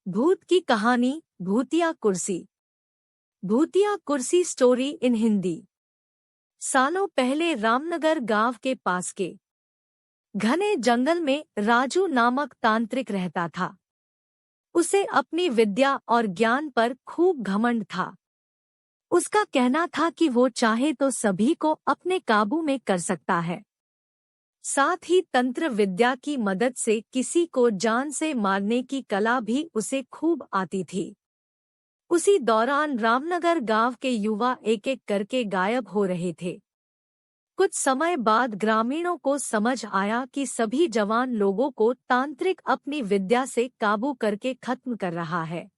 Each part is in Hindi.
भूत की कहानी भूतिया कुर्सी। भूतिया कुर्सी स्टोरी इन हिंदी। सालों पहले रामनगर गांव के पास के घने जंगल में राजू नामक तांत्रिक रहता था। उसे अपनी विद्या और ज्ञान पर खूब घमंड था। उसका कहना था कि वो चाहे तो सभी को अपने काबू में कर सकता है। साथ ही तंत्र विद्या की मदद से किसी को जान से मारने की कला भी उसे खूब आती थी। उसी दौरान रामनगर गांव के युवा एक एक करके गायब हो रहे थे। कुछ समय बाद ग्रामीणों को समझ आया कि सभी जवान लोगों को तांत्रिक अपनी विद्या से काबू करके खत्म कर रहा है।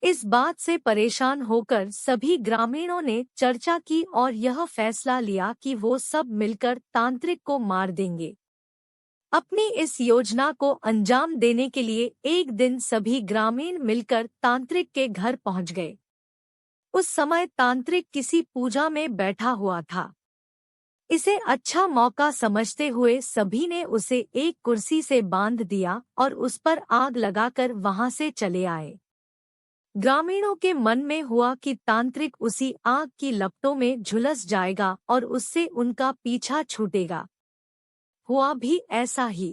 इस बात से परेशान होकर सभी ग्रामीणों ने चर्चा की और यह फैसला लिया कि वो सब मिलकर तांत्रिक को मार देंगे। अपनी इस योजना को अंजाम देने के लिए एक दिन सभी ग्रामीण मिलकर तांत्रिक के घर पहुंच गए। उस समय तांत्रिक किसी पूजा में बैठा हुआ था। इसे अच्छा मौका समझते हुए सभी ने उसे एक कुर्सी से बांध दिया और उस पर आग लगाकर वहां से चले आए। ग्रामीणों के मन में हुआ कि तांत्रिक उसी आग की लपटों में झुलस जाएगा और उससे उनका पीछा छूटेगा। हुआ भी ऐसा ही।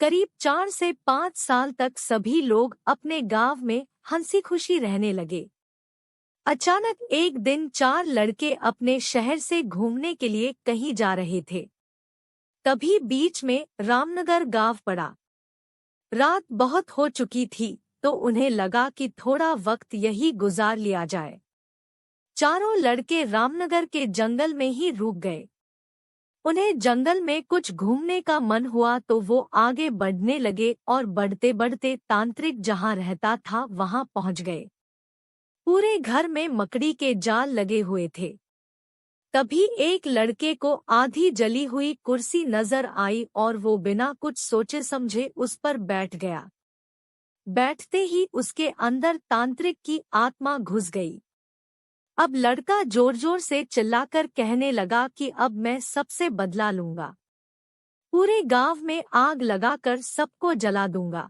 करीब 4 से 5 साल तक सभी लोग अपने गांव में हंसी खुशी रहने लगे। अचानक एक दिन 4 लड़के अपने शहर से घूमने के लिए कहीं जा रहे थे। तभी बीच में रामनगर गांव पड़ा। रात बहुत हो चुकी थी तो उन्हें लगा कि थोड़ा वक्त यही गुजार लिया जाए। चारों लड़के रामनगर के जंगल में ही रुक गए। उन्हें जंगल में कुछ घूमने का मन हुआ तो वो आगे बढ़ने लगे और बढ़ते बढ़ते तांत्रिक जहां रहता था वहां पहुंच गए। पूरे घर में मकड़ी के जाल लगे हुए थे। तभी एक लड़के को आधी जली हुई कुर्सी नजर आई और वो बिना कुछ सोचे समझे उस पर बैठ गया। बैठते ही उसके अंदर तांत्रिक की आत्मा घुस गई। अब लड़का जोर जोर से चिल्लाकर कहने लगा कि अब मैं सबसे बदला लूंगा। पूरे गांव में आग लगाकर सबको जला दूंगा।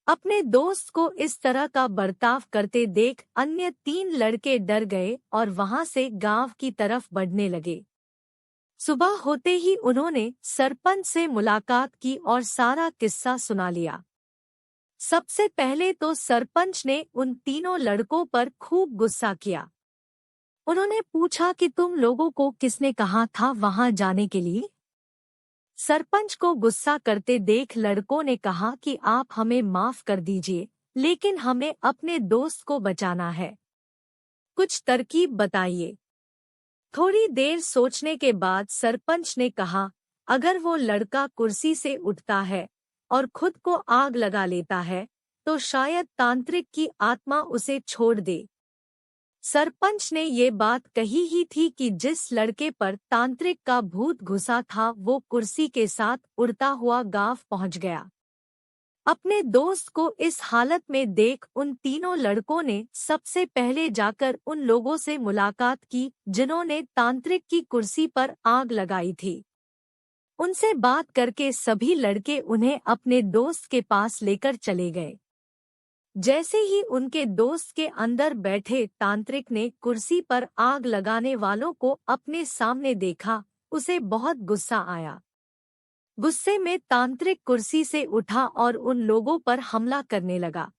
अपने दोस्त को इस तरह का बर्ताव करते देख अन्य 3 लड़के डर गए और वहां से गांव की तरफ बढ़ने लगे। सुबह होते ही उन्होंने सरपंच से मुलाकात की और सारा किस्सा सुना लिया। सबसे पहले तो सरपंच ने उन तीनों लड़कों पर खूब गुस्सा किया। उन्होंने पूछा कि तुम लोगों को किसने कहा था वहां जाने के लिए? सरपंच को गुस्सा करते देख लड़कों ने कहा कि आप हमें माफ कर दीजिए, लेकिन हमें अपने दोस्त को बचाना है। कुछ तरकीब बताइए। थोड़ी देर सोचने के बाद सरपंच ने कहा, अगर वो लड़का कुर्सी से उठता है और खुद को आग लगा लेता है तो शायद तांत्रिक की आत्मा उसे छोड़ दे। सरपंच ने ये बात कही ही थी कि जिस लड़के पर तांत्रिक का भूत घुसा था वो कुर्सी के साथ उड़ता हुआ गांव पहुंच गया। अपने दोस्त को इस हालत में देख उन तीनों लड़कों ने सबसे पहले जाकर उन लोगों से मुलाकात की जिन्होंने तांत्रिक की कुर्सी पर आग लगाई थी। उनसे बात करके सभी लड़के उन्हें अपने दोस्त के पास लेकर चले गए। जैसे ही उनके दोस्त के अंदर बैठे तांत्रिक ने कुर्सी पर आग लगाने वालों को अपने सामने देखा, उसे बहुत गुस्सा आया। गुस्से में तांत्रिक कुर्सी से उठा और उन लोगों पर हमला करने लगा।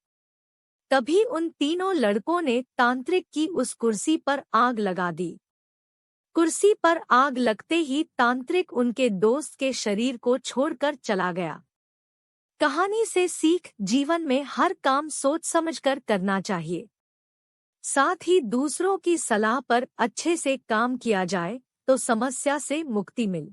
तभी उन तीनों लड़कों ने तांत्रिक की उस कुर्सी पर आग लगा दी। कुर्सी पर आग लगते ही तांत्रिक उनके दोस्त के शरीर को छोड़कर चला गया। कहानी से सीख, जीवन में हर काम सोच समझकर करना चाहिए। साथ ही दूसरों की सलाह पर अच्छे से काम किया जाए तो समस्या से मुक्ति मिले।